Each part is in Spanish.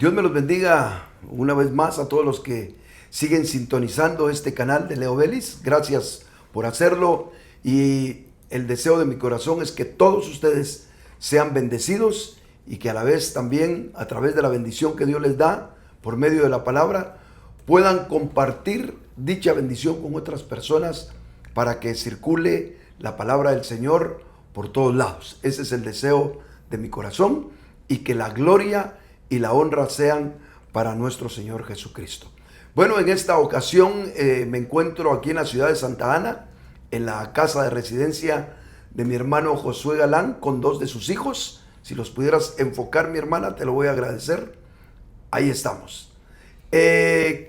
Dios me los bendiga una vez más a todos los que siguen sintonizando este canal de Leo Vélez. Gracias por hacerlo y el deseo de mi corazón es que todos ustedes sean bendecidos y que a la vez también a través de la bendición que Dios les da por medio de la palabra puedan compartir dicha bendición con otras personas para que circule la palabra del Señor por todos lados. Ese es el deseo de mi corazón y que la gloria y la honra sean para nuestro Señor Jesucristo. Bueno, en esta ocasión me encuentro aquí en la ciudad de Santa Ana, en la casa de residencia de mi hermano Josué Galán, con dos de sus hijos. Si los pudieras enfocar, mi hermana, te lo voy a agradecer. Ahí estamos. Esta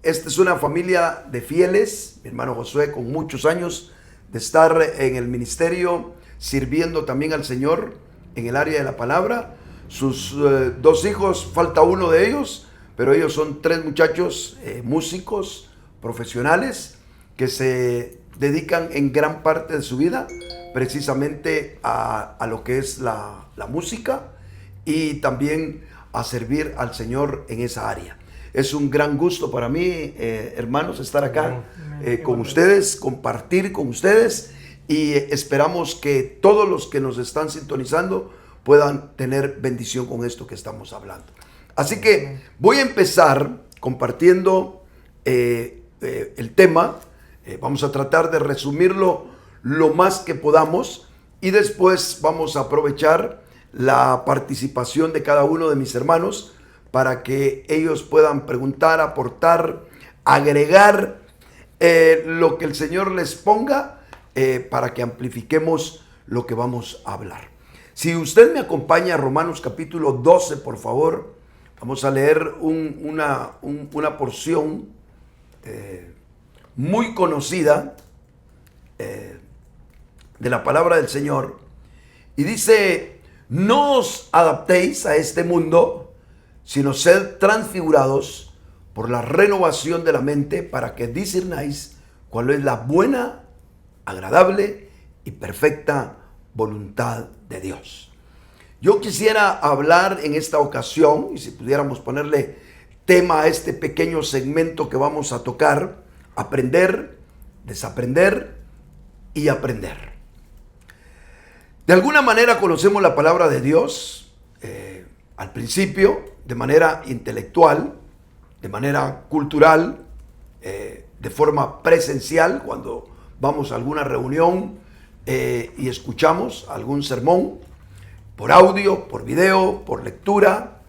es una familia de fieles, mi hermano Josué con muchos años de estar en el ministerio, sirviendo también al Señor en el área de la palabra. Sus dos hijos, falta uno de ellos, pero ellos son tres muchachos músicos profesionales que se dedican en gran parte de su vida precisamente a lo que es la música y también a servir al Señor en esa área. Es un gran gusto para mí, hermanos, estar acá con ustedes, compartir con ustedes y esperamos que todos los que nos están sintonizando puedan tener bendición con esto que estamos hablando. Así que voy a empezar compartiendo el tema. Vamos a tratar de resumirlo lo más que podamos y después vamos a aprovechar la participación de cada uno de mis hermanos para que ellos puedan preguntar, aportar, agregar lo que el Señor les ponga para que amplifiquemos lo que vamos a hablar. Si usted me acompaña a Romanos capítulo 12, por favor, vamos a leer una porción muy conocida de la palabra del Señor. Y dice: no os adaptéis a este mundo, sino sed transfigurados por la renovación de la mente, para que discernáis cuál es la buena, agradable y perfecta voluntad de Dios. Yo quisiera hablar en esta ocasión, y si pudiéramos ponerle tema a este pequeño segmento que vamos a tocar: aprender, desaprender y aprender. De alguna manera conocemos la palabra de Dios al principio de manera intelectual, de manera cultural, de forma presencial, cuando vamos a alguna reunión y escuchamos algún sermón, por audio, por video, por lectura,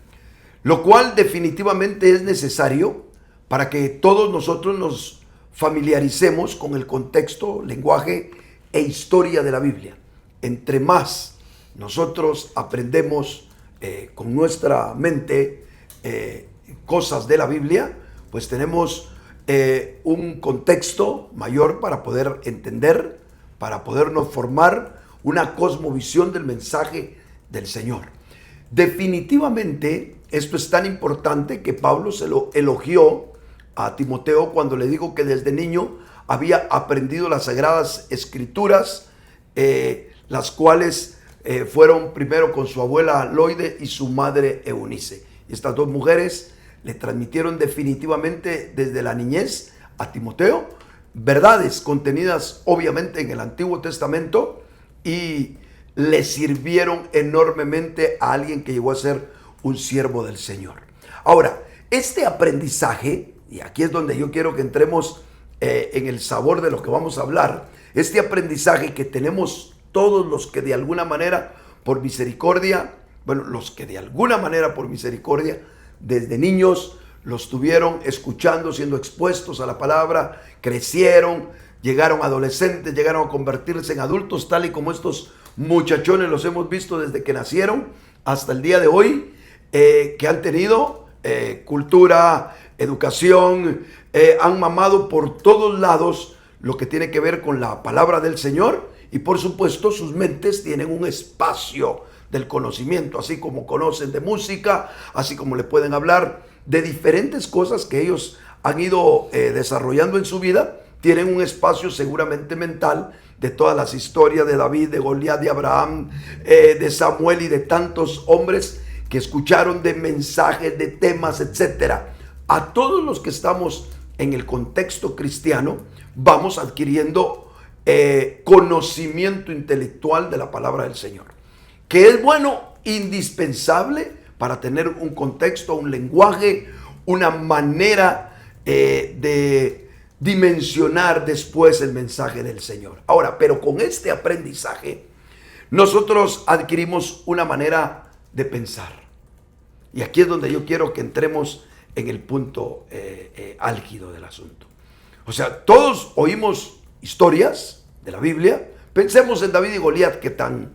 lo cual definitivamente es necesario para que todos nosotros nos familiaricemos con el contexto, lenguaje e historia de la Biblia. Entre más nosotros aprendemos con nuestra mente cosas de la Biblia, pues tenemos un contexto mayor para poder entender, para podernos formar una cosmovisión del mensaje del Señor. Definitivamente esto es tan importante que Pablo se lo elogió a Timoteo cuando le dijo que desde niño había aprendido las sagradas escrituras, las cuales fueron primero con su abuela Loide y su madre Eunice. Y estas dos mujeres le transmitieron definitivamente desde la niñez a Timoteo verdades contenidas obviamente en el Antiguo Testamento y le sirvieron enormemente a alguien que llegó a ser un siervo del Señor. Ahora, este aprendizaje, y aquí es donde yo quiero que entremos en el sabor de lo que vamos a hablar, este aprendizaje que tenemos todos los que de alguna manera por misericordia, los que de alguna manera por misericordia desde niños los tuvieron escuchando, siendo expuestos a la palabra, crecieron, llegaron adolescentes, llegaron a convertirse en adultos, tal y como estos muchachones los hemos visto desde que nacieron hasta el día de hoy, que han tenido cultura, educación, han mamado por todos lados lo que tiene que ver con la palabra del Señor y por supuesto sus mentes tienen un espacio del conocimiento, así como conocen de música, así como le pueden hablar de diferentes cosas que ellos han ido desarrollando en su vida, tienen un espacio seguramente mental de todas las historias de David, de Goliat, de Abraham, de Samuel y de tantos hombres que escucharon de mensajes, de temas, etcétera. A todos los que estamos en el contexto cristiano, vamos adquiriendo conocimiento intelectual de la palabra del Señor, que es bueno, indispensable para tener un contexto, un lenguaje, una manera de dimensionar después el mensaje del Señor. Ahora, pero con este aprendizaje, nosotros adquirimos una manera de pensar. Y aquí es donde yo quiero que entremos en el punto álgido del asunto. O sea, todos oímos historias de la Biblia. Pensemos en David y Goliat, que tan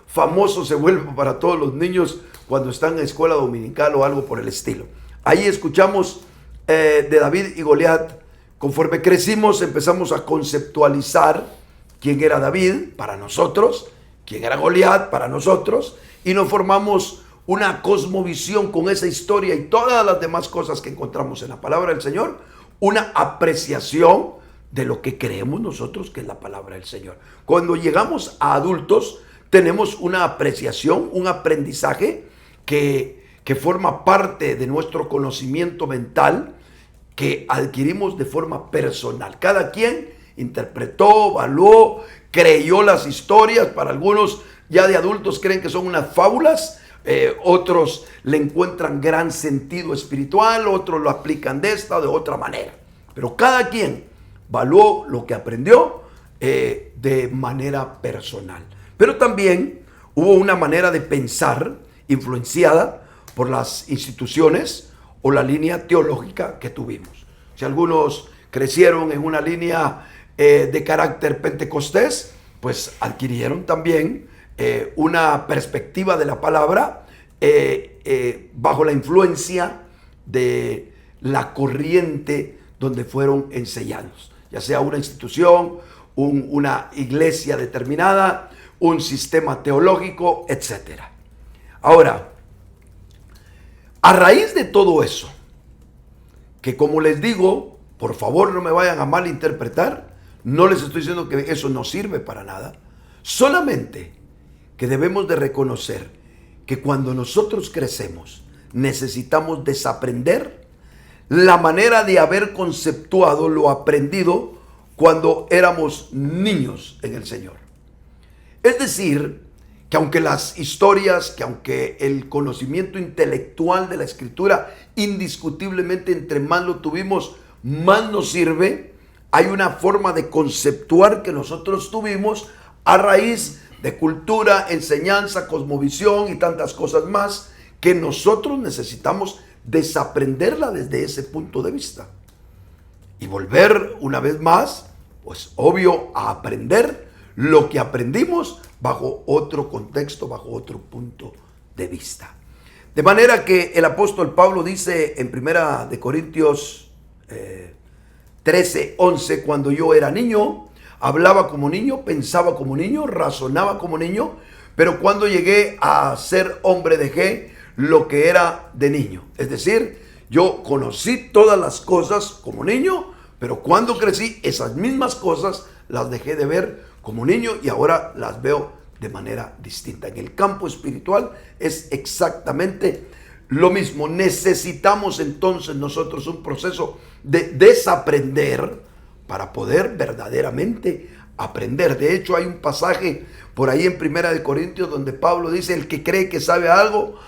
famoso se vuelve para todos los niños cuando están en escuela dominical o algo por el estilo. Ahí escuchamos de David y Goliat. Conforme crecimos, empezamos a conceptualizar quién era David para nosotros, quién era Goliat para nosotros, y nos formamos una cosmovisión con esa historia y todas las demás cosas que encontramos en la palabra del Señor, una apreciación de lo que creemos nosotros que es la palabra del Señor. Cuando llegamos a adultos, tenemos una apreciación, un aprendizaje que forma parte de nuestro conocimiento mental, que adquirimos de forma personal. Cada quien interpretó, evaluó, creyó las historias. Para algunos ya de adultos creen que son unas fábulas, otros le encuentran gran sentido espiritual, otros lo aplican de esta o de otra manera. Pero cada quien evaluó lo que aprendió de manera personal. Pero también hubo una manera de pensar influenciada por las instituciones o la línea teológica que tuvimos. Si algunos crecieron en una línea de carácter pentecostés, pues adquirieron también una perspectiva de la palabra bajo la influencia de la corriente donde fueron enseñados, ya sea una institución, una iglesia determinada, un sistema teológico, etc. Ahora, a raíz de todo eso, que como les digo, por favor no me vayan a malinterpretar, no les estoy diciendo que eso no sirve para nada, solamente que debemos de reconocer que cuando nosotros crecemos necesitamos desaprender la manera de haber conceptuado lo aprendido cuando éramos niños en el Señor. Es decir, que aunque las historias, que aunque el conocimiento intelectual de la Escritura, indiscutiblemente entre más lo tuvimos, más nos sirve, hay una forma de conceptuar que nosotros tuvimos a raíz de cultura, enseñanza, cosmovisión y tantas cosas más, que nosotros necesitamos desaprenderla desde ese punto de vista. Y volver una vez más, pues obvio, a aprender lo que aprendimos bajo otro contexto, bajo otro punto de vista. De manera que el apóstol Pablo dice en 1 Corintios 13:11, cuando yo era niño, hablaba como niño, pensaba como niño, razonaba como niño, pero cuando llegué a ser hombre dejé lo que era de niño. Es decir, yo conocí todas las cosas como niño, pero cuando crecí esas mismas cosas las dejé de ver como niño y ahora las veo de manera distinta. En el campo espiritual es exactamente lo mismo. Necesitamos entonces nosotros un proceso de desaprender para poder verdaderamente aprender. De hecho, hay un pasaje por ahí en 1 Corintios donde Pablo dice: el que cree que sabe algo,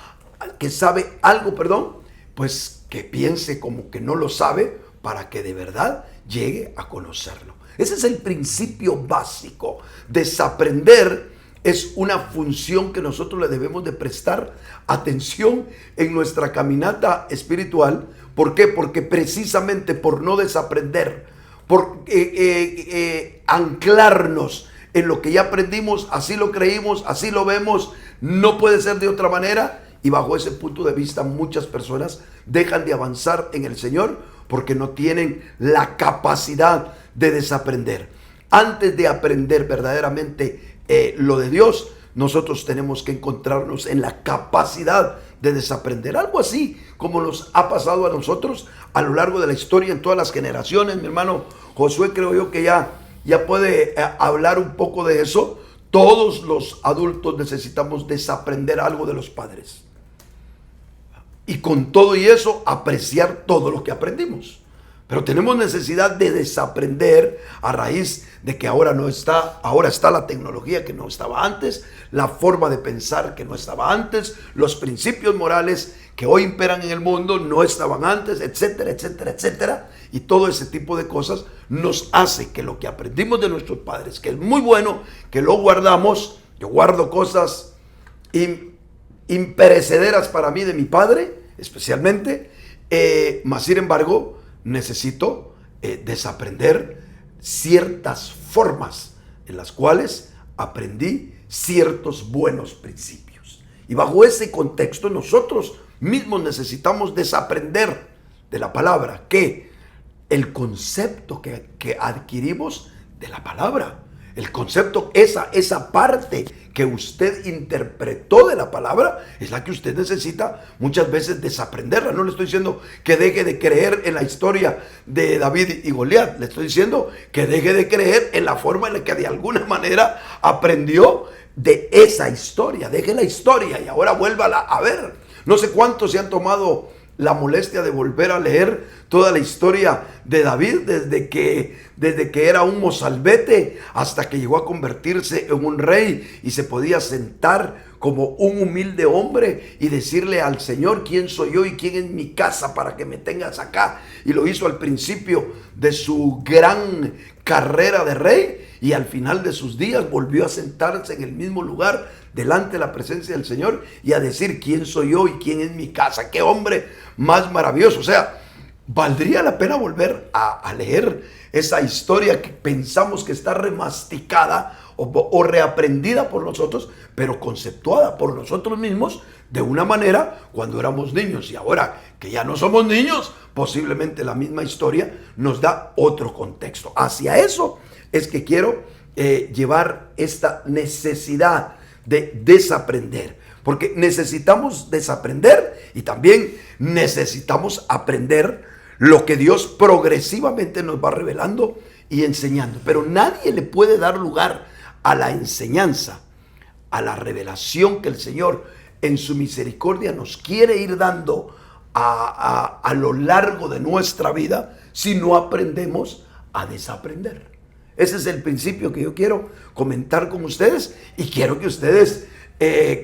pues que piense como que no lo sabe para que de verdad llegue a conocerlo. Ese es el principio básico. Desaprender es una función que nosotros le debemos de prestar atención en nuestra caminata espiritual. ¿Por qué? Porque precisamente por no desaprender, por anclarnos en lo que ya aprendimos, así lo creímos, así lo vemos, no puede ser de otra manera. Y bajo ese punto de vista muchas personas dejan de avanzar en el Señor porque no tienen la capacidad de desaprender. Antes de aprender verdaderamente lo de Dios, nosotros tenemos que encontrarnos en la capacidad de desaprender. Algo así como nos ha pasado a nosotros a lo largo de la historia en todas las generaciones. Mi hermano Josué creo yo que ya puede hablar un poco de eso. Todos los adultos necesitamos desaprender algo de los padres. y con todo y eso apreciar todo lo que aprendimos. Pero tenemos necesidad de desaprender a raíz de que ahora está la tecnología que no estaba antes, la forma de pensar que no estaba antes, los principios morales que hoy imperan en el mundo no estaban antes, etcétera, etcétera, etcétera. Y todo ese tipo de cosas nos hace que lo que aprendimos de nuestros padres, que es muy bueno, que lo guardamos. Yo guardo cosas imperecederas para mí de mi padre, especialmente, mas sin embargo, necesito desaprender ciertas formas en las cuales aprendí ciertos buenos principios. Y bajo ese contexto nosotros mismos necesitamos desaprender de la palabra, que el concepto que adquirimos de la palabra, el concepto, esa parte que usted interpretó de la palabra, es la que usted necesita muchas veces desaprenderla. No le estoy diciendo que deje de creer en la historia de David y Goliat. Le estoy diciendo que deje de creer en la forma en la que de alguna manera aprendió de esa historia. Deje la historia y ahora vuélvala a ver. No sé cuántos se han tomado la molestia de volver a leer toda la historia de David desde que era un mozalbete hasta que llegó a convertirse en un rey y se podía sentar como un humilde hombre y decirle al Señor: ¿quién soy yo y quién es mi casa para que me tengas acá? Y lo hizo al principio de su gran carrera de rey, y al final de sus días volvió a sentarse en el mismo lugar delante de la presencia del Señor y a decir: ¿quién soy yo y quién es mi casa? ¡Qué hombre más maravilloso! O sea, valdría la pena volver a leer esa historia que pensamos que está remasticada o reaprendida por nosotros, pero conceptuada por nosotros mismos de una manera cuando éramos niños. Y ahora que ya no somos niños, posiblemente la misma historia nos da otro contexto. Hacia eso es que quiero llevar esta necesidad de desaprender, porque necesitamos desaprender y también necesitamos aprender lo que Dios progresivamente nos va revelando y enseñando. Pero nadie le puede dar lugar a la enseñanza, a la revelación que el Señor en su misericordia nos quiere ir dando a lo largo de nuestra vida, si no aprendemos a desaprender. Ese es el principio que yo quiero comentar con ustedes, y quiero que ustedes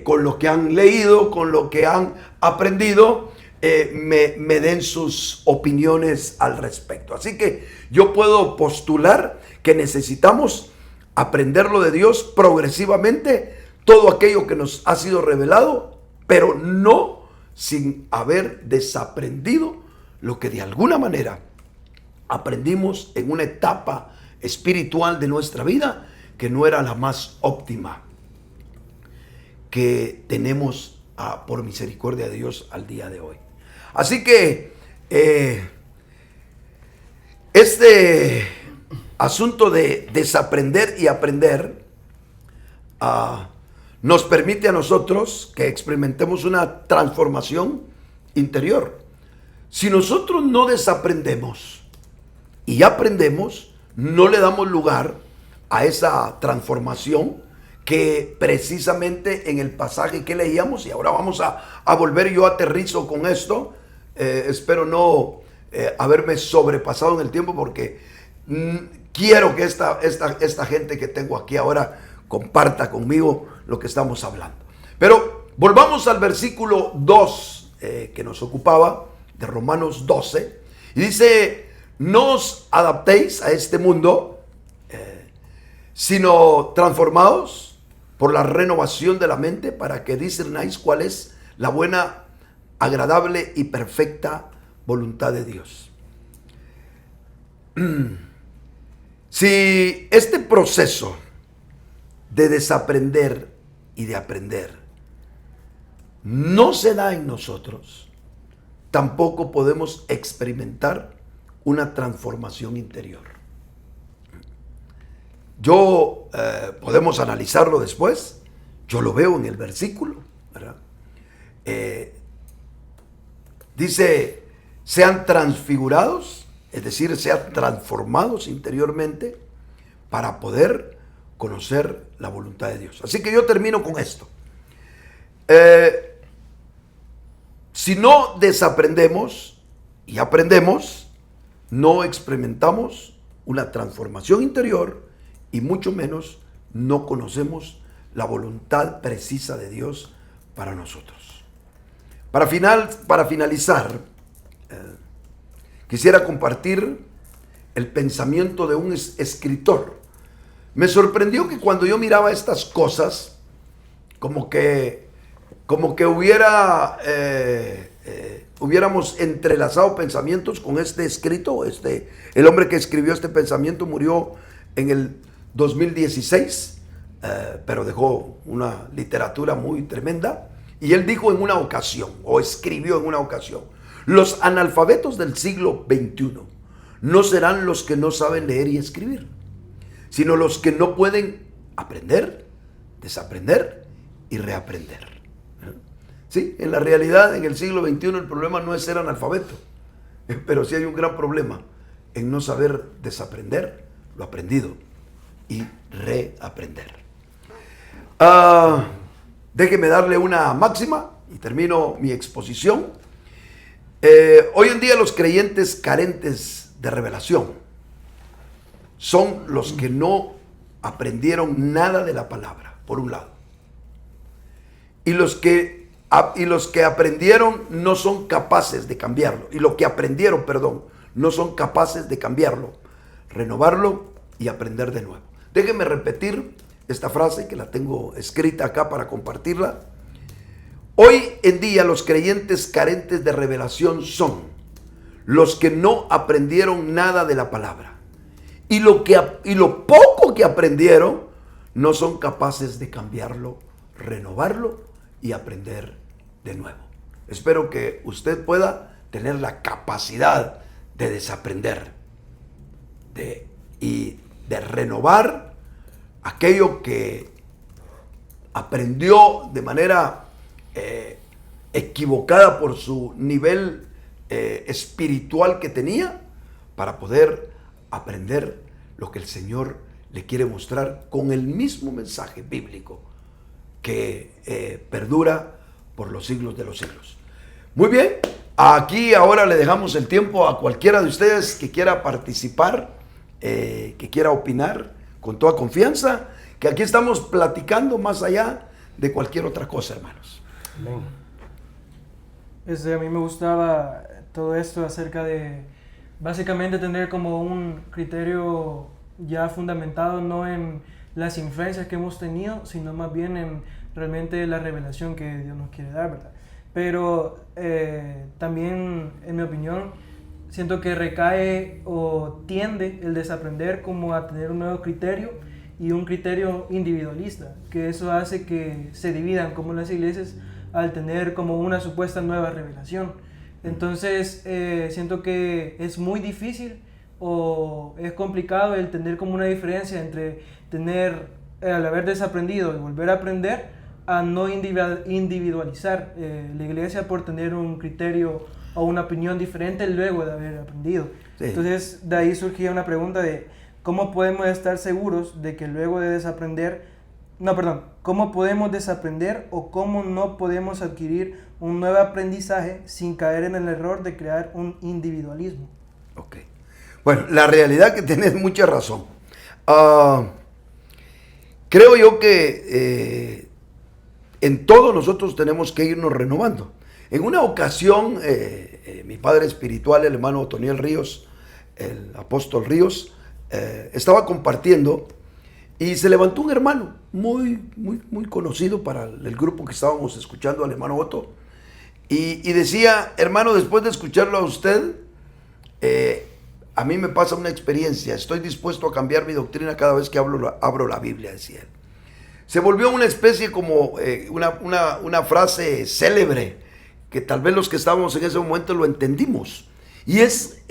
con lo que han leído, con lo que han aprendido, me den sus opiniones al respecto. Así que yo puedo postular que necesitamos aprenderlo de Dios progresivamente, todo aquello que nos ha sido revelado, pero no sin haber desaprendido lo que de alguna manera aprendimos en una etapa espiritual de nuestra vida que no era la más óptima que tenemos por misericordia de Dios al día de hoy. Así que este asunto de desaprender y aprender nos permite a nosotros que experimentemos una transformación interior. Si nosotros no desaprendemos y aprendemos, no le damos lugar a esa transformación que precisamente en el pasaje que leíamos, y ahora vamos a volver, yo aterrizo con esto, espero no haberme sobrepasado en el tiempo, porque quiero que esta gente que tengo aquí ahora comparta conmigo lo que estamos hablando. Pero volvamos al versículo 2 que nos ocupaba, de Romanos 12, y dice: no os adaptéis a este mundo, sino transformaos por la renovación de la mente, para que discernáis cuál es la buena, agradable y perfecta voluntad de Dios. Si este proceso de desaprender y de aprender no se da en nosotros, tampoco podemos experimentar una transformación interior. Yo podemos analizarlo después. Yo lo veo en el versículo, ¿verdad? Dice: sean transfigurados, es decir, sean transformados interiormente para poder conocer la voluntad de Dios. Así que yo termino con esto. Si no desaprendemos y aprendemos, no experimentamos una transformación interior y mucho menos no conocemos la voluntad precisa de Dios para nosotros. Para finalizar, quisiera compartir el pensamiento de un escritor. Me sorprendió que cuando yo miraba estas cosas, como que hubiéramos entrelazado pensamientos con este escrito. El hombre que escribió este pensamiento murió en el 2016, pero dejó una literatura muy tremenda. Y él dijo en una ocasión, o escribió en una ocasión: los analfabetos del siglo XXI no serán los que no saben leer y escribir, sino los que no pueden aprender, desaprender y reaprender. Sí, en la realidad, en el siglo XXI, el problema no es ser analfabeto, pero sí hay un gran problema en no saber desaprender lo aprendido y reaprender. Déjeme darle una máxima y termino mi exposición. Hoy en día los creyentes carentes de revelación son los que no aprendieron nada de la palabra, por un lado. Y los que aprendieron no son capaces de cambiarlo. Y lo que aprendieron, no son capaces de cambiarlo, renovarlo y aprender de nuevo. Déjenme repetir esta frase que la tengo escrita acá para compartirla. Hoy en día los creyentes carentes de revelación son los que no aprendieron nada de la palabra. Y lo poco que aprendieron no son capaces de cambiarlo, renovarlo y aprender de nuevo. Espero que usted pueda tener la capacidad de desaprender y de renovar aquello que aprendió de manera equivocada por su nivel espiritual que tenía, para poder aprender lo que el Señor le quiere mostrar con el mismo mensaje bíblico que perdura por los siglos de los siglos. Muy bien, aquí ahora le dejamos el tiempo a cualquiera de ustedes que quiera participar, que quiera opinar con toda confianza, que aquí estamos platicando más allá de cualquier otra cosa, hermanos. Amén. A mí me gustaba todo esto acerca de básicamente tener como un criterio ya fundamentado no en las influencias que hemos tenido, sino más bien en realmente la revelación que Dios nos quiere dar, ¿verdad? Pero también, en mi opinión, siento que recae o tiende el desaprender como a tener un nuevo criterio y un criterio individualista, que eso hace que se dividan como las iglesias al tener como una supuesta nueva revelación. Entonces siento que es muy difícil o es complicado el tener como una diferencia entre tener, al haber desaprendido y volver a aprender, a no individualizar la iglesia por tener un criterio o una opinión diferente luego de haber aprendido. Sí. Entonces de ahí surgía una pregunta de cómo podemos estar seguros de que luego de desaprender, cómo podemos desaprender o cómo no podemos adquirir un nuevo aprendizaje sin caer en el error de crear un individualismo. Ok. Bueno, la realidad que tienes mucha razón. Creo yo que en todos nosotros tenemos que irnos renovando. En una ocasión, mi padre espiritual, el hermano Otoniel Ríos, el apóstol Ríos, estaba compartiendo y se levantó un hermano muy conocido para el grupo que estábamos escuchando, al hermano Otto, y decía: hermano, después de escucharlo a usted, a mí me pasa una experiencia, estoy dispuesto a cambiar mi doctrina cada vez que abro la Biblia, decía él. Se volvió una especie como una frase célebre, que tal vez los que estábamos en ese momento lo entendimos. Y es,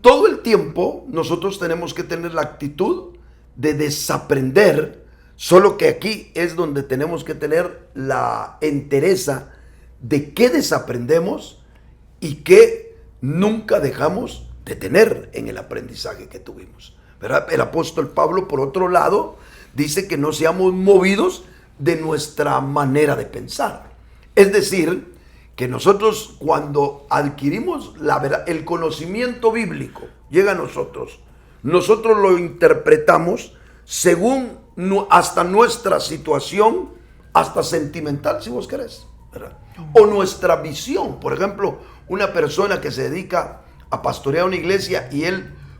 todo el tiempo nosotros tenemos que tener la actitud de desaprender, solo que aquí es donde tenemos que tener la entereza de qué desaprendemos y qué nunca dejamos de tener en el aprendizaje que tuvimos, ¿verdad? El apóstol Pablo, por otro lado, dice que no seamos movidos de nuestra manera de pensar. Es decir, que nosotros cuando adquirimos la verdad, el conocimiento bíblico llega a nosotros lo interpretamos según hasta nuestra situación, hasta sentimental, si vos querés, ¿verdad? O nuestra visión. Por ejemplo, una persona que se dedica a pastorear una iglesia y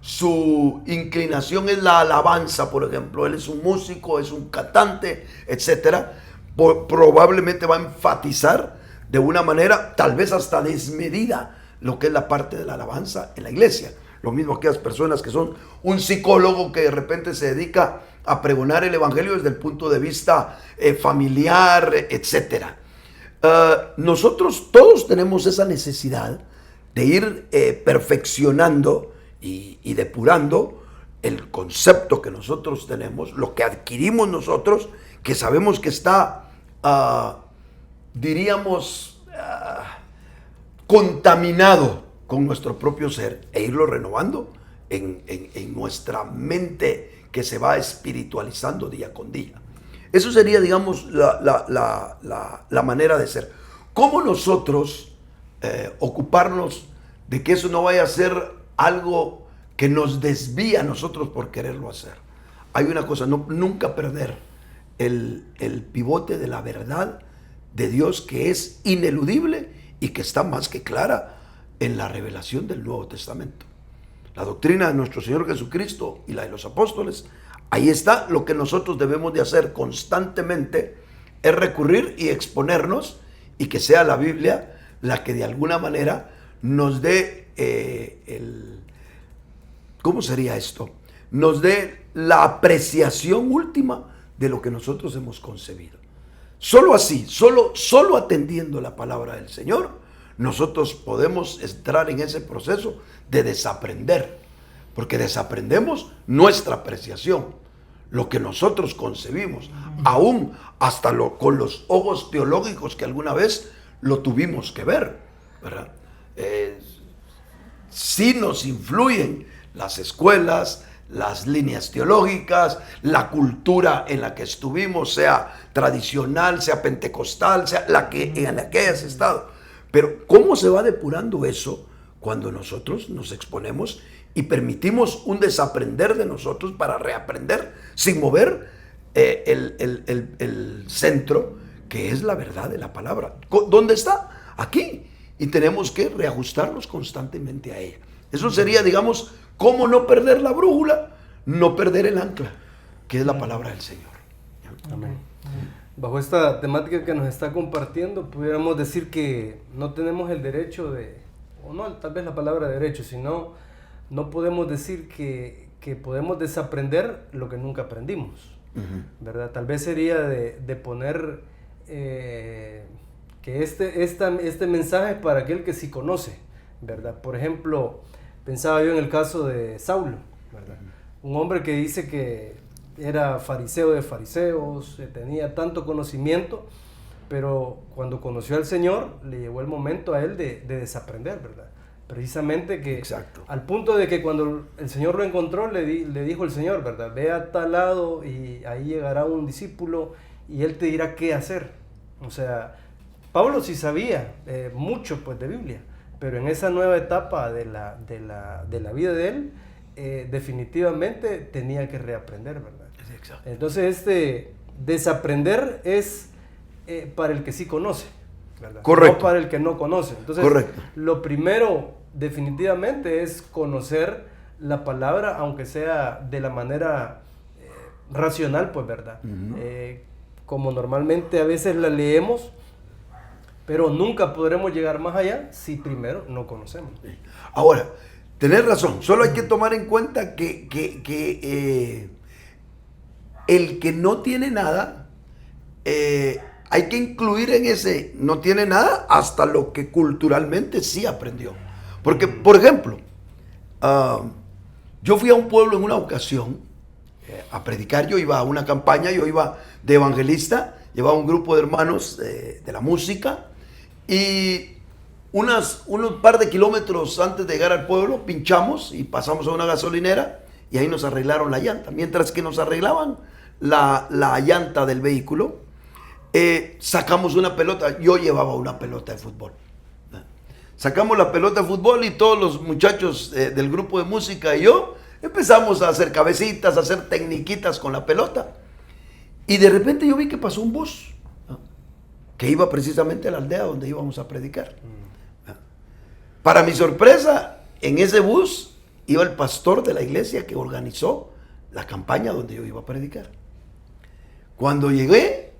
su inclinación es la alabanza, por ejemplo. Él es un músico, es un cantante, etcétera. Probablemente va a enfatizar de una manera tal vez hasta desmedida lo que es la parte de la alabanza en la iglesia. Lo mismo que las personas que son un psicólogo que de repente se dedica a pregonar el evangelio desde el punto de vista familiar, etcétera. Nosotros todos tenemos esa necesidad de ir perfeccionando y depurando el concepto que nosotros tenemos, lo que adquirimos nosotros, que sabemos que está, contaminado con nuestro propio ser, e irlo renovando en nuestra mente que se va espiritualizando día con día. Eso sería, digamos, la manera de ser. ¿Cómo nosotros ocuparnos de que eso no vaya a ser algo que nos desvía a nosotros por quererlo hacer? Hay una cosa, nunca perder el pivote de la verdad de Dios, que es ineludible y que está más que clara en la revelación del Nuevo Testamento. La doctrina de nuestro Señor Jesucristo y la de los apóstoles, ahí está. Lo que nosotros debemos de hacer constantemente es recurrir y exponernos, y que sea la Biblia la que de alguna manera nos dé ¿cómo sería esto? Nos dé la apreciación última de lo que nosotros hemos concebido. Solo así, solo atendiendo la palabra del Señor, nosotros podemos entrar en ese proceso de desaprender, porque desaprendemos nuestra apreciación, lo que nosotros concebimos, aún hasta con los ojos teológicos que alguna vez lo tuvimos que ver, ¿verdad? Sí nos influyen las escuelas, las líneas teológicas, la cultura en la que estuvimos, sea tradicional, sea pentecostal, sea en la que hayas estado. Pero ¿cómo se va depurando eso cuando nosotros nos exponemos y permitimos un desaprender de nosotros para reaprender sin mover el centro, que es la verdad de la palabra? ¿Dónde está? Aquí. Y tenemos que reajustarnos constantemente a ella. Eso sería, digamos, cómo no perder la brújula, no perder el ancla, que es la palabra del Señor. Amén. Bajo esta temática que nos está compartiendo, pudiéramos decir que no tenemos el derecho o no tal vez la palabra derecho, sino no podemos decir que podemos desaprender lo que nunca aprendimos, ¿verdad? Tal vez sería de poner que este mensaje para aquel que sí conoce, ¿verdad? Por ejemplo, pensaba yo en el caso de Saulo, ¿verdad? Un hombre que dice que era fariseo de fariseos, tenía tanto conocimiento, pero cuando conoció al Señor, le llegó el momento a él de desaprender, ¿verdad? Precisamente que, exacto, al punto de que cuando el Señor lo encontró, le dijo el Señor, ¿verdad? Ve a tal lado y ahí llegará un discípulo y él te dirá qué hacer. O sea, Pablo sí sabía mucho pues de Biblia, pero en esa nueva etapa de la vida de él, definitivamente tenía que reaprender, ¿verdad? Exacto. Entonces desaprender es para el que sí conoce, ¿verdad? Correcto. No para el que no conoce. Entonces, correcto, lo primero definitivamente es conocer la palabra, aunque sea de la manera racional, pues, ¿verdad? Como normalmente a veces la leemos, pero nunca podremos llegar más allá si primero no conocemos. Ahora, tenés razón, solo hay que tomar en cuenta que el que no tiene nada, hay que incluir en ese no tiene nada hasta lo que culturalmente sí aprendió. Porque, por ejemplo, yo fui a un pueblo en una ocasión a predicar. Yo iba a una campaña, yo iba de evangelista, llevaba un grupo de hermanos de la música, y unos par de kilómetros antes de llegar al pueblo pinchamos y pasamos a una gasolinera, y ahí nos arreglaron la llanta. Mientras que nos arreglaban la llanta del vehículo, sacamos una pelota. Yo llevaba una pelota de fútbol. Sacamos la pelota de fútbol y todos los muchachos del grupo de música y yo empezamos a hacer cabecitas, a hacer tecniquitas con la pelota. Y de repente yo vi que pasó un bus, ¿no?, que iba precisamente a la aldea donde íbamos a predicar. Para mi sorpresa, en ese bus iba el pastor de la iglesia que organizó la campaña donde yo iba a predicar. Cuando llegué,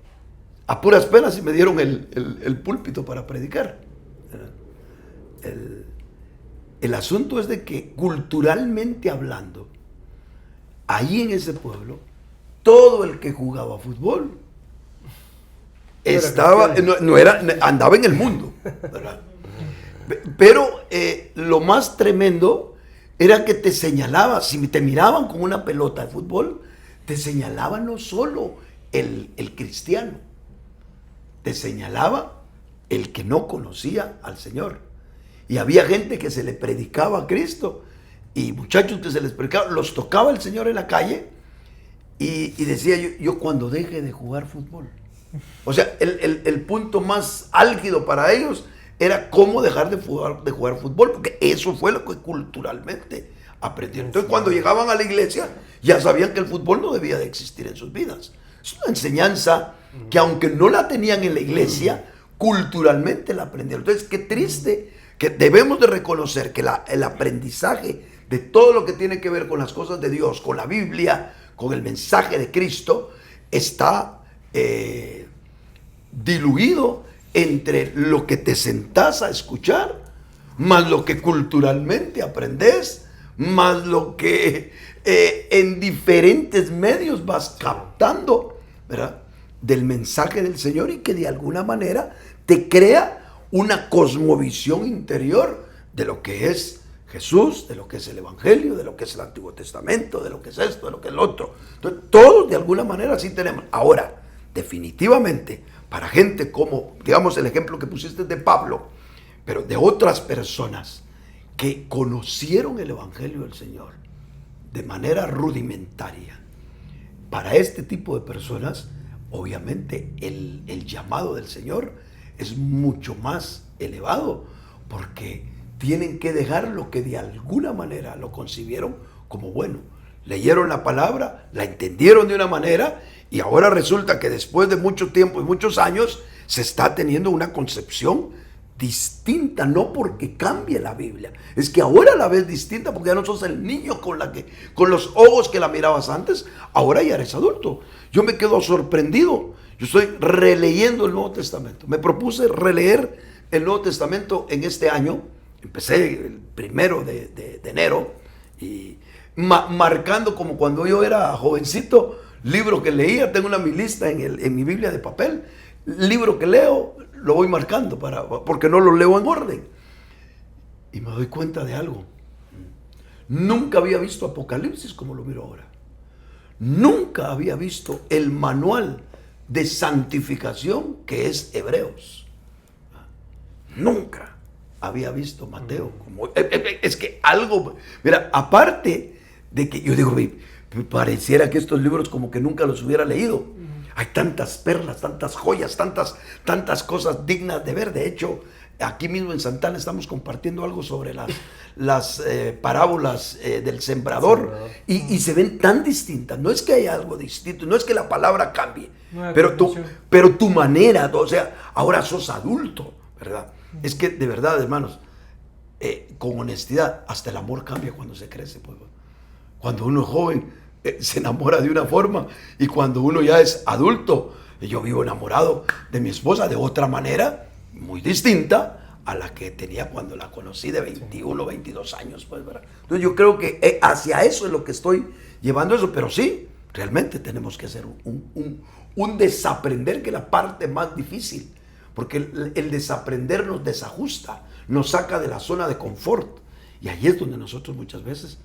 a puras penas y me dieron el púlpito para predicar. El asunto es de que culturalmente hablando, ahí en ese pueblo, todo el que jugaba fútbol andaba en el mundo, ¿verdad? Pero lo más tremendo era que te señalaba, si te miraban con una pelota de fútbol, te señalaba no solo el cristiano, te señalaba el que no conocía al Señor. Y había gente que se le predicaba a Cristo y muchachos que se les predicaba, los tocaba el Señor en la calle y decía yo cuando deje de jugar fútbol. O sea, el punto más álgido para ellos era cómo dejar de jugar fútbol, porque eso fue lo que culturalmente aprendieron. Entonces cuando llegaban a la iglesia ya sabían que el fútbol no debía de existir en sus vidas. Es una enseñanza que aunque no la tenían en la iglesia, culturalmente la aprendieron. Entonces qué triste que debemos de reconocer que el aprendizaje de todo lo que tiene que ver con las cosas de Dios, con la Biblia, con el mensaje de Cristo, está diluido entre lo que te sentás a escuchar, más lo que culturalmente aprendes, más lo que en diferentes medios vas captando, ¿verdad?, del mensaje del Señor, y que de alguna manera te crea una cosmovisión interior de lo que es Jesús, de lo que es el Evangelio, de lo que es el Antiguo Testamento, de lo que es esto, de lo que es lo otro. Entonces, todos de alguna manera sí tenemos. Ahora, definitivamente, para gente como, digamos, el ejemplo que pusiste de Pablo, pero de otras personas que conocieron el Evangelio del Señor de manera rudimentaria, para este tipo de personas, obviamente, el llamado del Señor es mucho más elevado, porque tienen que dejar lo que de alguna manera lo concibieron como bueno. Leyeron la palabra, la entendieron de una manera, y ahora resulta que después de mucho tiempo y muchos años se está teniendo una concepción distinta, no porque cambie la Biblia, es que ahora la ves distinta, porque ya no sos el niño con los ojos que la mirabas antes, ahora ya eres adulto. Yo me quedo sorprendido. Yo estoy releyendo el Nuevo Testamento. Me propuse releer el Nuevo Testamento en este año. Empecé el 1 de enero y marcando como cuando yo era jovencito, libro que leía, tengo mi lista en mi Biblia de papel, libro que leo, lo voy marcando porque no lo leo en orden. Y me doy cuenta de algo. Nunca había visto Apocalipsis como lo miro ahora. Nunca había visto el manual de santificación que es Hebreos. Nunca había visto Mateo como... Es que algo... Mira, aparte de que yo digo, me pareciera que estos libros como que nunca los hubiera leído. Hay tantas perlas, tantas joyas, tantas cosas dignas de ver. De hecho, aquí mismo en Santana estamos compartiendo algo sobre las parábolas del sembrador. Y se ven tan distintas. No es que haya algo distinto, no es que la palabra cambie, pero tu manera, o sea, ahora sos adulto, ¿verdad? Es que de verdad, hermanos, con honestidad, hasta el amor cambia cuando se crece. Pues. Cuando uno es joven, se enamora de una forma, y cuando uno ya es adulto, yo vivo enamorado de mi esposa de otra manera, muy distinta a la que tenía cuando la conocí de 21, 22 años, pues, ¿verdad? Entonces yo creo que hacia eso es lo que estoy llevando eso, pero sí, realmente tenemos que hacer un desaprender, que es la parte más difícil, porque el desaprender nos desajusta, nos saca de la zona de confort, y ahí es donde nosotros muchas veces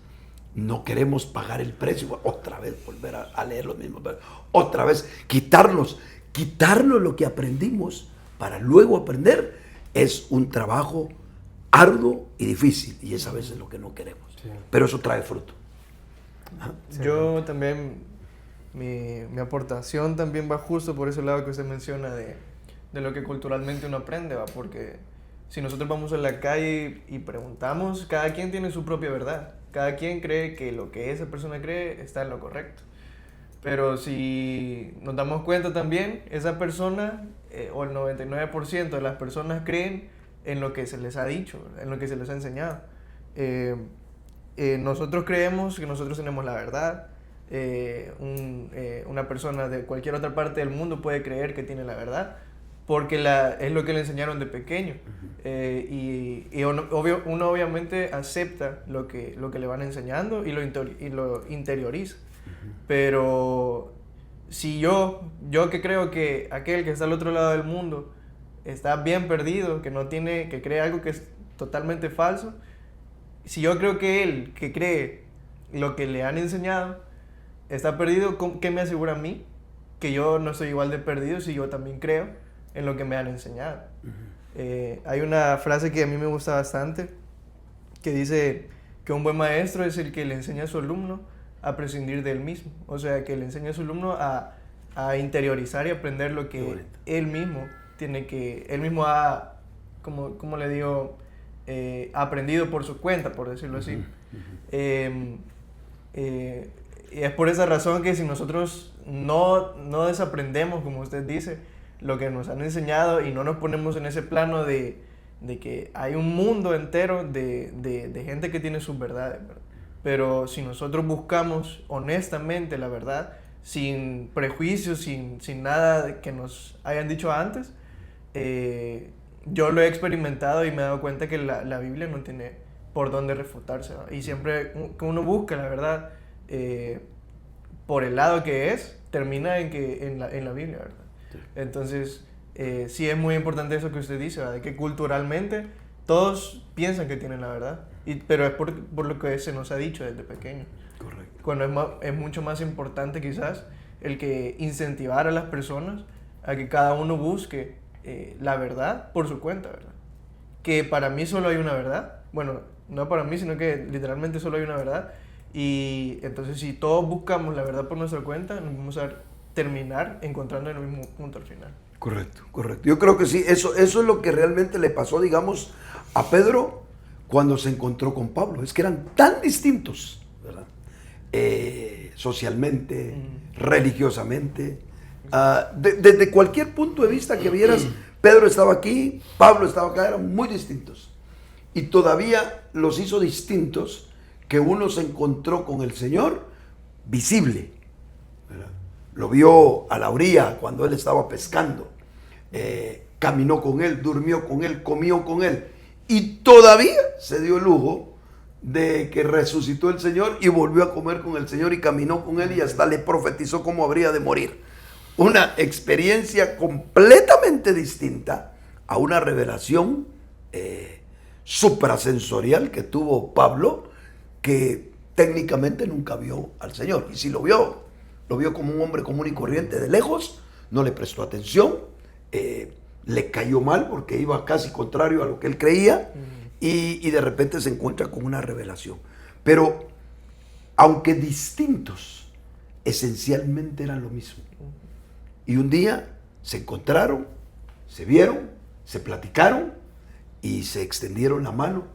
no queremos pagar el precio, otra vez volver a leer lo mismo, otra vez quitarnos lo que aprendimos para luego aprender, es un trabajo arduo y difícil, y es a veces lo que no queremos, pero eso trae fruto. Yo también mi aportación también va justo por ese lado que usted menciona de lo que culturalmente uno aprende, ¿va? Porque si nosotros vamos a la calle y preguntamos, cada quien tiene su propia verdad. Cada quien cree que lo que esa persona cree está en lo correcto. Pero si nos damos cuenta también, esa persona, o el 99% de las personas creen en lo que se les ha dicho, en lo que se les ha enseñado. Nosotros creemos que nosotros tenemos la verdad. Una persona de cualquier otra parte del mundo puede creer que tiene la verdad, porque es lo que le enseñaron de pequeño. Uno obviamente acepta lo que le van enseñando y lo interioriza. Pero si yo que creo que aquel que está al otro lado del mundo está bien perdido, que cree algo que es totalmente falso, si yo creo que él, que cree lo que le han enseñado, está perdido, ¿qué me asegura a mí? Que yo no estoy igual de perdido si yo también creo en lo que me han enseñado. Hay una frase que a mí me gusta bastante, que dice que un buen maestro es el que le enseña a su alumno a prescindir de él mismo. O sea, que le enseña a su alumno a interiorizar y aprender lo que él mismo ha, como le digo, aprendido por su cuenta, por decirlo así. Y es por esa razón que si nosotros no desaprendemos, como usted dice, lo que nos han enseñado y no nos ponemos en ese plano de que hay un mundo entero de gente que tiene sus verdades, ¿verdad? Pero si nosotros buscamos honestamente la verdad, sin prejuicios, sin nada que nos hayan dicho antes, yo lo he experimentado y me he dado cuenta que la Biblia no tiene por dónde refutarse, ¿no? Y siempre que uno busca la verdad por el lado que es, termina en la Biblia, ¿verdad? Sí. Entonces, sí es muy importante eso que usted dice, ¿verdad? De que culturalmente todos piensan que tienen la verdad, pero es por lo que se nos ha dicho desde pequeño. Correcto. Cuando es mucho más importante quizás el que incentivar a las personas a que cada uno busque la verdad por su cuenta, ¿verdad? Que para mí solo hay una verdad. Bueno, no para mí, sino que literalmente solo hay una verdad. Y entonces si todos buscamos la verdad por nuestra cuenta, nos vamos a terminar encontrando en el mismo punto al final. Correcto, correcto. Yo creo que sí, eso es lo que realmente le pasó, digamos, a Pedro cuando se encontró con Pablo. Es que eran tan distintos, ¿verdad? Socialmente, religiosamente. Desde cualquier punto de vista que vieras, Pedro estaba aquí, Pablo estaba acá, eran muy distintos. Y todavía los hizo distintos que uno se encontró con el Señor visible, ¿verdad? Lo vio a la orilla cuando él estaba pescando, caminó con él, durmió con él, comió con él, y todavía se dio el lujo de que resucitó el Señor y volvió a comer con el Señor y caminó con él y hasta le profetizó cómo habría de morir. Una experiencia completamente distinta a una revelación suprasensorial que tuvo Pablo, que técnicamente nunca vio al Señor. Y si lo vio como un hombre común y corriente de lejos, no le prestó atención, le cayó mal porque iba casi contrario a lo que él creía, y de repente se encuentra con una revelación. Pero, aunque distintos, esencialmente eran lo mismo. Y un día se encontraron, se vieron, se platicaron y se extendieron la mano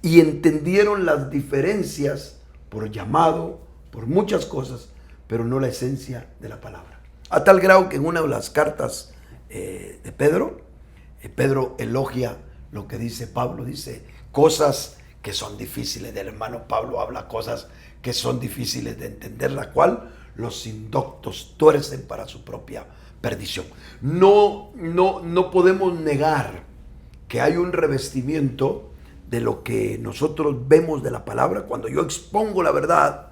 y entendieron las diferencias por llamado, por muchas cosas, pero no la esencia de la palabra. A tal grado que en una de las cartas de Pedro, Pedro elogia lo que dice Pablo, dice cosas que son difíciles. Del hermano Pablo habla cosas que son difíciles de entender, la cual los indoctos tuercen para su propia perdición. No podemos negar que hay un revestimiento de lo que nosotros vemos de la palabra. Cuando yo expongo la verdad,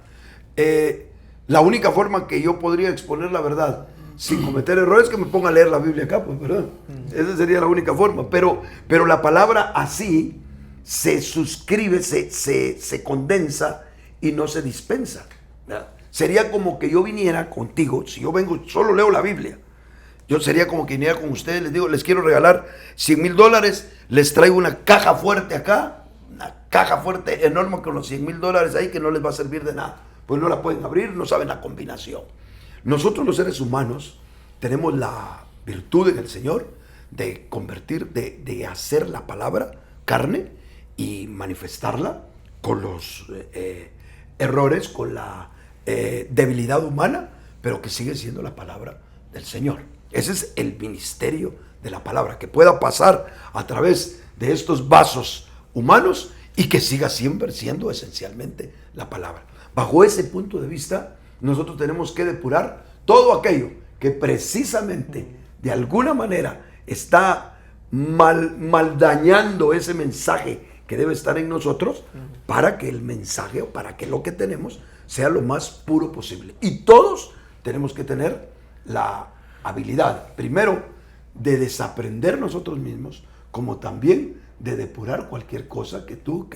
la única forma que yo podría exponer la verdad sin cometer errores es que me ponga a leer la Biblia acá, pues, ¿verdad? Esa sería la única forma, pero la palabra así se suscribe, se condensa y no se dispensa, ¿verdad? Sería como que yo viniera contigo, si yo vengo, solo leo la Biblia, yo sería como que viniera con ustedes, les digo, les quiero regalar $100,000, les traigo una caja fuerte acá, una caja fuerte enorme con los $100,000 ahí que no les va a servir de nada, pues no la pueden abrir, no saben la combinación. nosotros los seres humanos tenemos la virtud en el Señor de convertir, de hacer la palabra carne y manifestarla con los errores, con la debilidad humana, pero que sigue siendo la palabra del Señor. Ese es el ministerio de la palabra, que pueda pasar a través de estos vasos humanos y que siga siempre siendo esencialmente la palabra. Bajo ese punto de vista, nosotros tenemos que depurar todo aquello que precisamente de alguna manera está mal dañando ese mensaje que debe estar en nosotros, para que el mensaje o para que lo que tenemos sea lo más puro posible. Y todos tenemos que tener la habilidad, primero, de desaprender nosotros mismos, como también de depurar cualquier cosa que tú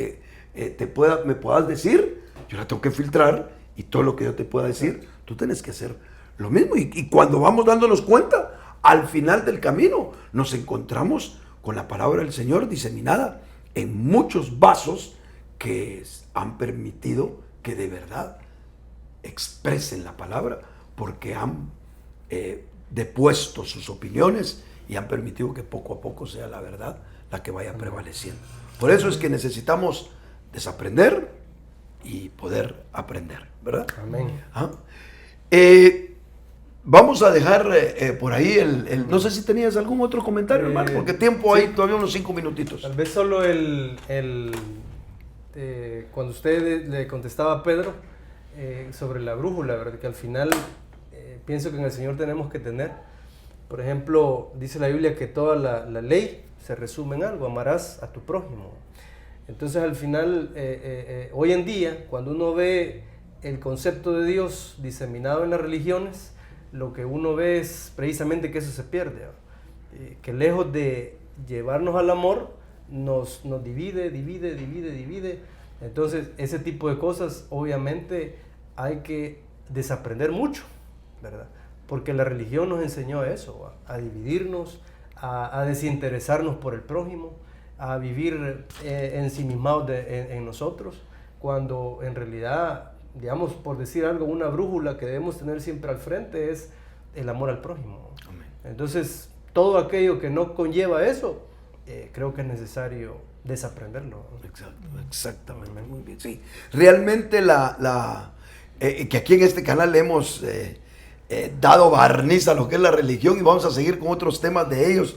me puedas decir. Yo la tengo que filtrar, y todo lo que yo te pueda decir, tú tienes que hacer lo mismo. Y cuando vamos dándonos cuenta, al final del camino nos encontramos con la palabra del Señor diseminada en muchos vasos que han permitido que de verdad expresen la palabra, porque han depuesto sus opiniones y han permitido que poco a poco sea la verdad la que vaya prevaleciendo. Por eso es que necesitamos desaprender y poder aprender, ¿verdad? Amén. ¿Ah? Vamos a dejar por ahí no sé si tenías algún otro comentario, hermano, porque tiempo sí. hay todavía unos 5 minutitos. Tal vez solo cuando usted le contestaba a Pedro sobre la brújula, ¿verdad? Que al final pienso que en el Señor tenemos que tener, por ejemplo, dice la Biblia que toda la ley se resume en algo: amarás a tu prójimo. Entonces al final, hoy en día, cuando uno ve el concepto de Dios diseminado en las religiones, lo que uno ve es precisamente que eso se pierde, que lejos de llevarnos al amor, nos divide. Entonces ese tipo de cosas obviamente hay que desaprender mucho, ¿verdad? Porque la religión nos enseñó eso, a dividirnos, a desinteresarnos por el prójimo, a vivir ensimismados en nosotros, cuando en realidad, digamos, por decir algo, una brújula que debemos tener siempre al frente es el amor al prójimo. Amén. Entonces, todo aquello que no conlleva eso, creo que es necesario desaprenderlo. Exactamente, muy bien. Sí, realmente que aquí en este canal le hemos dado barniz a lo que es la religión, y vamos a seguir con otros temas de ellos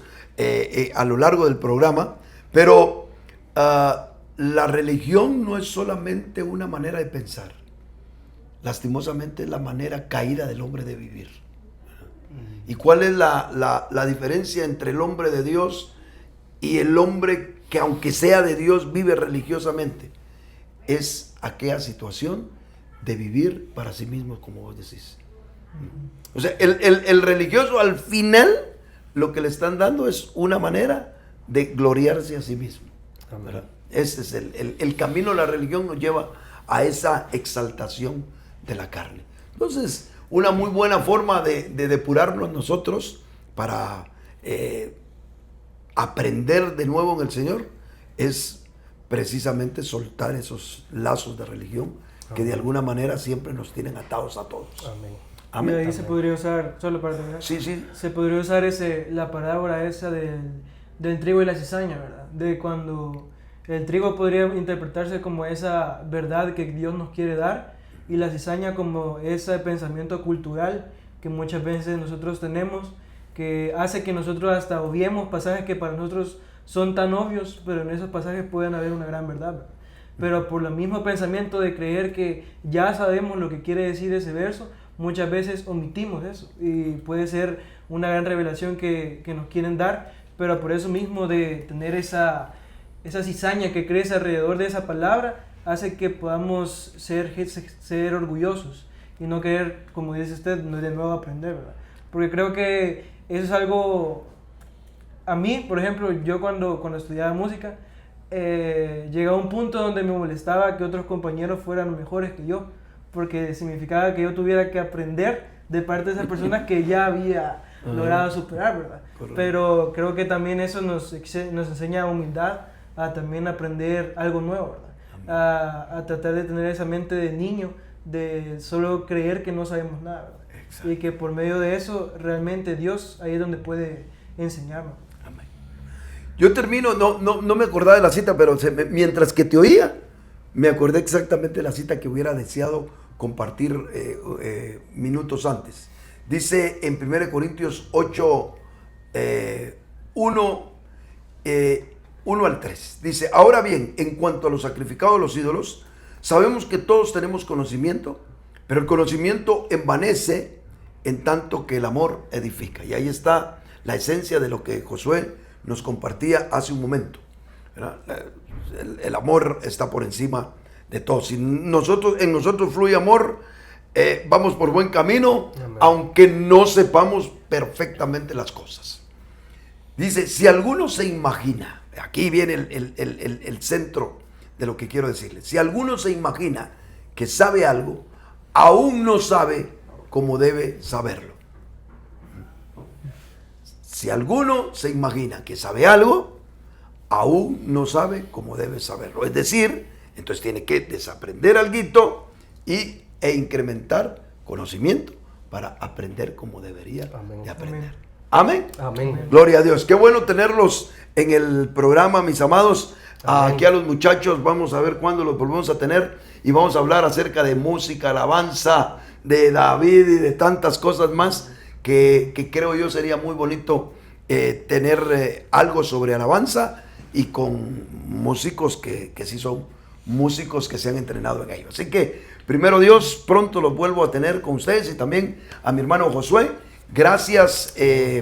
a lo largo del programa, pero la religión no es solamente una manera de pensar. Lastimosamente es la manera caída del hombre de vivir. ¿Y cuál es la diferencia entre el hombre de Dios y el hombre que, aunque sea de Dios, vive religiosamente? Es aquella situación de vivir para sí mismo, como vos decís. O sea, el religioso al final lo que le están dando es una manera de gloriarse a sí mismo, ¿verdad? Ese es el camino de la religión, nos lleva a esa exaltación de la carne. Entonces, una muy buena forma de depurarnos nosotros para aprender de nuevo en el Señor es precisamente soltar esos lazos de religión que de alguna manera siempre nos tienen atados a todos. Amén. Amén. Y ahí Amén. se podría usar, solo para terminar, Sí. se podría usar la parábola esa del trigo y la cizaña, ¿verdad? De cuando el trigo podría interpretarse como esa verdad que Dios nos quiere dar, y la cizaña como ese pensamiento cultural que muchas veces nosotros tenemos, que hace que nosotros hasta obviemos pasajes que para nosotros son tan obvios, pero en esos pasajes pueden haber una gran verdad, ¿verdad? Pero por el mismo pensamiento de creer que ya sabemos lo que quiere decir ese verso, muchas veces omitimos eso, y puede ser una gran revelación que nos quieren dar, pero por eso mismo de tener esa cizaña que crece alrededor de esa palabra, hace que podamos ser orgullosos y no querer, como dice usted, de nuevo aprender, ¿verdad? Porque creo que eso es algo, a mí, por ejemplo, yo cuando estudiaba música, llegaba a un punto donde me molestaba que otros compañeros fueran mejores que yo, porque significaba que yo tuviera que aprender de parte de esas personas que ya había logrado superar, ¿verdad? Correcto. Pero creo que también eso nos enseña humildad, a también aprender algo nuevo, ¿verdad? A tratar de tener esa mente de niño, de solo creer que no sabemos nada, ¿verdad? y que por medio de eso realmente Dios ahí es donde puede enseñarnos. Amén. Yo termino, no me acordaba de la cita, pero mientras que te oía, me acordé exactamente de la cita que hubiera deseado compartir minutos antes. Dice en 1 Corintios 8, 1 al 3. Dice, ahora bien, en cuanto a los sacrificados de los ídolos, sabemos que todos tenemos conocimiento, pero el conocimiento envanece en tanto que el amor edifica. Y ahí está la esencia de lo que Josué nos compartía hace un momento. El amor está por encima de todo. Si en nosotros fluye amor, vamos por buen camino, Amén. aunque no sepamos perfectamente las cosas. Dice, si alguno se imagina, aquí viene el centro de lo que quiero decirles, si alguno se imagina que sabe algo, aún no sabe cómo debe saberlo. Si alguno se imagina que sabe algo, aún no sabe cómo debe saberlo. Es decir, entonces tiene que desaprender alguito e incrementar conocimiento para aprender como debería Amén. de aprender. Amén. Amén. Gloria a Dios. Qué bueno tenerlos en el programa, mis amados. Amén. Aquí a los muchachos vamos a ver cuándo los volvemos a tener y vamos a hablar acerca de música, alabanza, de David y de tantas cosas más que creo yo sería muy bonito tener algo sobre alabanza y con músicos que sí son músicos que se han entrenado en ello. Así que, primero Dios, pronto los vuelvo a tener con ustedes y también a mi hermano Josué. Gracias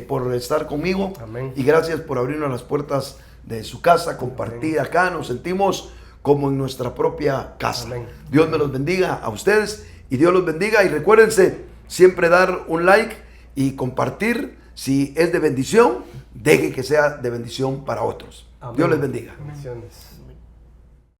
por estar conmigo. Amén. Y gracias por abrirnos las puertas de su casa, compartir acá. Nos sentimos como en nuestra propia casa. Amén. Dios me los bendiga a ustedes y Dios los bendiga. Y recuérdense siempre dar un like y compartir. Si es de bendición, deje que sea de bendición para otros. Amén. Dios les bendiga. Bendiciones.